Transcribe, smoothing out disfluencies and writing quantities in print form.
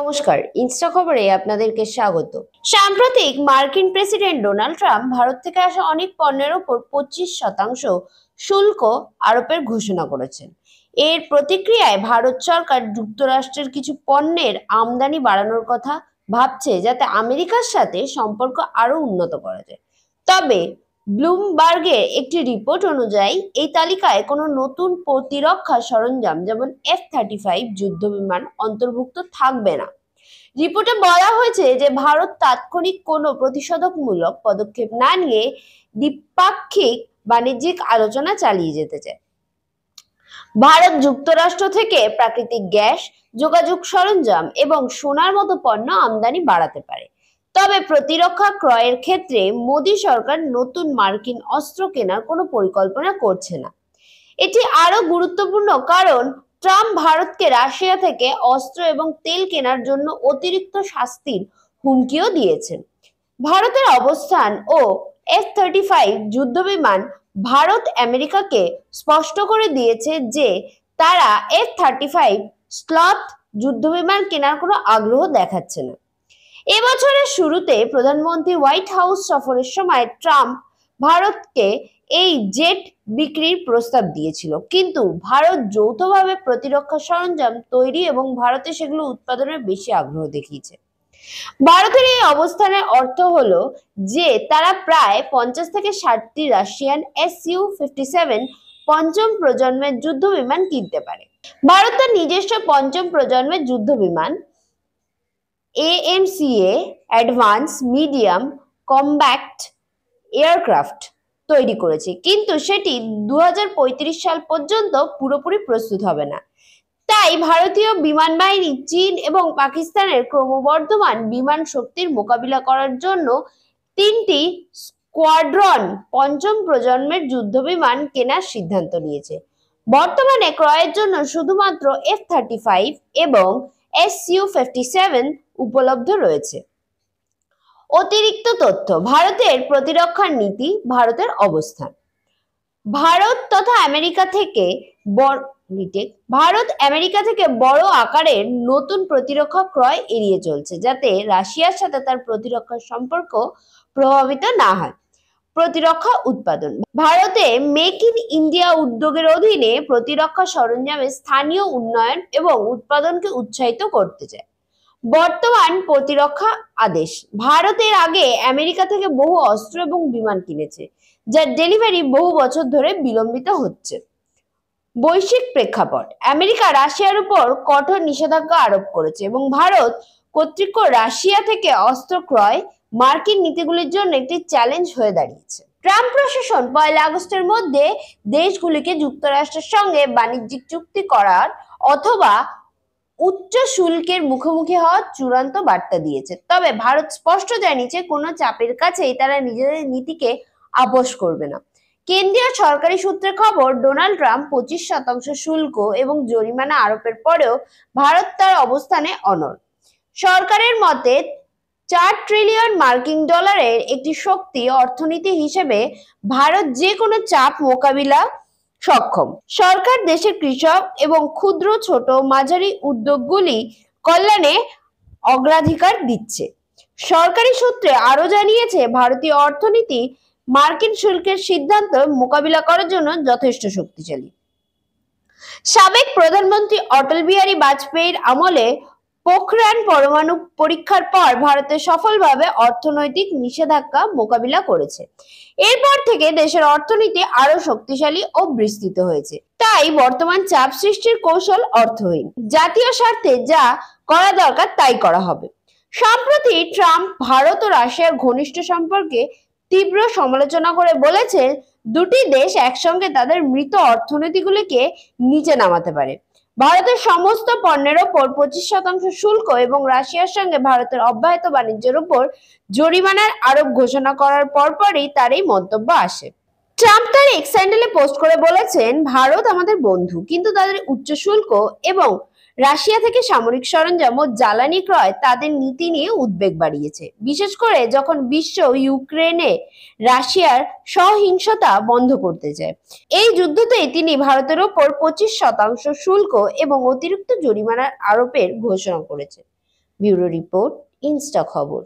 নমস্কার, ইনস্টা খবরে আপনাদেরকে স্বাগত। সাম্প্রতিক মার্কিন প্রেসিডেন্ট ডোনাল্ড ট্রাম্প ভারত থেকে আসা অনেক পণ্যের ওপর 25% শুল্ক আরোপের ঘোষণা করেছেন। এর প্রতিক্রিয়ায় ভারত সরকার যুক্তরাষ্ট্রের কিছু পণ্যের আমদানি বাড়ানোর কথা ভাবছে, যাতে আমেরিকার সাথে সম্পর্ক আরো উন্নত করা যায়। তবে ব্লুমবার্গের একটি রিপোর্ট অনুযায়ী এই তালিকায় কোনো নতুন প্রতিরক্ষা সরঞ্জাম যেমন F-35 যুদ্ধবিমান অন্তর্ভুক্ত থাকবে না। রিপোর্টে বলা হয়েছে যে ভারত তাৎক্ষণিক কোনো প্রতিষেধকমূলক পদক্ষেপ না নিয়ে দ্বিপাক্ষিক বাণিজ্যিক আলোচনা চালিয়ে যেতে চায়। ভারত যুক্তরাষ্ট্র থেকে প্রাকৃতিক গ্যাস, যোগাযোগ সরঞ্জাম এবং সোনার মতো পণ্য আমদানি বাড়াতে পারে। তবে প্রতিরক্ষা ক্রয়ের ক্ষেত্রে মোদী সরকার নতুন মার্কিন অস্ত্র কেনার কোনো পরিকল্পনা করছে না। এটি আরো গুরুত্বপূর্ণ কারণ ট্রাম্প ভারতকে রাশিয়া থেকে অস্ত্র এবং তেল কেনার জন্য অতিরিক্ত শাস্তির হুমকিও দিয়েছেন। ভারতের অবস্থান ও F-35 যুদ্ধবিমান ভারত আমেরিকাকে স্পষ্ট করে দিয়েছে যে তারা F-35 স্লথ যুদ্ধবিমান কেনার কোনো আগ্রহ দেখাচ্ছে না। এবছরের শুরুতে প্রধানমন্ত্রী হোয়াইট হাউস সফরের সময় ট্রাম্প ভারতকে এই জেট বিক্রির প্রস্তাব দিয়েছিল, কিন্তু ভারত যৌথভাবে প্রতিরক্ষা সরঞ্জাম তৈরি এবং ভারতে সেগুলো উৎপাদনের বেশি আগ্রহ দেখিয়েছে। ভারতের এই অবস্থানের অর্থ হলো যে তারা প্রায় 50 থেকে 60টি রাশিয়ান Su-57 পঞ্চম প্রজন্মের যুদ্ধবিমান কিনতে পারে। ভারত তার নিজস্ব পঞ্চম প্রজন্মের যুদ্ধবিমান AMCA advance medium combat aircraft তৈরি করেছে, কিন্তু সেটি 2035 সাল পর্যন্ত পুরোপুরি প্রস্তুত হবে না। তাই ভারতীয় বিমান বাহিনী চীন এবং পাকিস্তানের ক্রমবর্ধমান বিমান শক্তির মোকাবিলা করার জন্য 3টি স্কোয়াড্রন পঞ্চম প্রজন্মের যুদ্ধবিমান কেনার সিদ্ধান্ত নিয়েছে। বর্তমানে ক্রয়ের জন্য শুধুমাত্র F-35 এবং Su-57 উপলব্ধ রয়েছে। অতিরিক্ত তথ্য, ভারতের প্রতিরক্ষা নীতি, ভারতের অবস্থান। ভারত আমেরিকা থেকে বড় আকারের নতুন প্রতিরক্ষা ক্রয় এড়িয়ে চলছে, যাতে রাশিয়ার সাথে তার প্রতিরক্ষা সম্পর্ক প্রভাবিত না হয়। প্রতিরক্ষা উৎপাদন, ভারতে মেক ইন ইন্ডিয়া উদ্যোগের অধীনে প্রতিরক্ষা সরঞ্জামের স্থানীয় উন্নয়ন এবং উৎপাদনকে উৎসাহিত করতে চায়। বর্তমান প্রতিরক্ষা আদেশ, ভারতের আগে আমেরিকা থেকে বহু অস্ত্র এবং বিমান কিনেছে, যার ডেলিভারি বহু বছর ধরে বিলম্বিত হচ্ছে। বৈশ্বিক প্রেক্ষাপট, আমেরিকা রাশিয়ার উপর কঠোর নিষেধাজ্ঞা আরোপ করেছে এবং ভারত কর্তৃক রাশিয়া থেকে অস্ত্র ক্রয় মার্কিন নীতিগুলির জন্য একটি চ্যালেঞ্জ হয়ে দাঁড়িয়েছে। ট্রাম্প প্রশাসন 1 আগস্টের মধ্যে দেশগুলিকে যুক্তরাষ্ট্রের সঙ্গে বাণিজ্যিক চুক্তি করার অথবা উচ্চ শুল্কের মুখোমুখি হওয়ার চূড়ান্ত বার্তা দিয়েছে। তবে ভারত স্পষ্ট জানিয়েছে কোনো চাপের কাছেই তারা নিজেদের নীতিকে আপোস করবে না। কেন্দ্রীয় সরকারি সূত্রে খবর, ডোনাল্ড ট্রাম্প 25% শুল্ক এবং জরিমানা আরোপের পরেও ভারত তার অবস্থানে অনড়। সরকারের মতে 4 ট্রিলিয়ন মার্কিন ডলারের একটি শক্তি অর্থনীতি হিসেবে ভারত যে কোনো চাপ মোকাবিলা সক্ষম। সরকার দেশের কৃষক এবং ক্ষুদ্র, ছোট, মাঝারি উদ্যোগগুলি কল্যাণে অগ্রাধিকার দিচ্ছে। সরকারি সূত্রে আরো জানিয়েছে, ভারতীয় অর্থনীতি মার্কিন শুল্কের সিদ্ধান্ত মোকাবিলা করার জন্য যথেষ্ট শক্তিশালী। সাবেক প্রধানমন্ত্রী অটল বিহারী বাজপেয়ীর আমলে পোখরান পরমাণু পরীক্ষার পর ভারতে সফলভাবে অর্থনৈতিক নিষেধাজ্ঞা মোকাবিলা করেছে। এরপর থেকে দেশের অর্থনীতি আরো শক্তিশালী ও বিস্তৃত হয়েছে। তাই বর্তমান চাপ সৃষ্টির কৌশল অর্থহীন। জাতীয় স্বার্থে যা করা দরকার তাই করা হবে। সম্প্রতি ট্রাম্প ভারত ও রাশিয়ার ঘনিষ্ঠ সম্পর্কে তীব্র সমালোচনা করে বলেছেন, দুটি দেশ একসঙ্গে তাদের মৃত অর্থনীতিগুলিকে নিচে নামাতে পারে। ভারতের সমস্ত পণ্যের ওপর 25% শুল্ক এবং রাশিয়ার সঙ্গে ভারতের অব্যাহত বাণিজ্যের উপর জরিমানার আরোপ ঘোষণা করার পরপরই তার এই মন্তব্য আসে। ট্রাম্প তার এক্স হ্যান্ডেলে পোস্ট করে বলেছেন, ভারত আমাদের বন্ধু, কিন্তু তাদের উচ্চ শুল্ক এবং রাশিয়া থেকে সামরিক সরঞ্জাম ও জ্বালানি ক্রয় তাদের নীতি নিয়ে উদ্বেগ বাড়িয়েছে, বিশেষ করে যখন বিশ্ব ইউক্রেনে রাশিয়ার সহিংসতা বন্ধ করতে চায়। এই যুদ্ধতেই তিনি ভারতের ওপর 25% শুল্ক এবং অতিরিক্ত জরিমানার আরোপের ঘোষণা করেছেন। ব্যুরো রিপোর্ট, ইনস্টা খবর।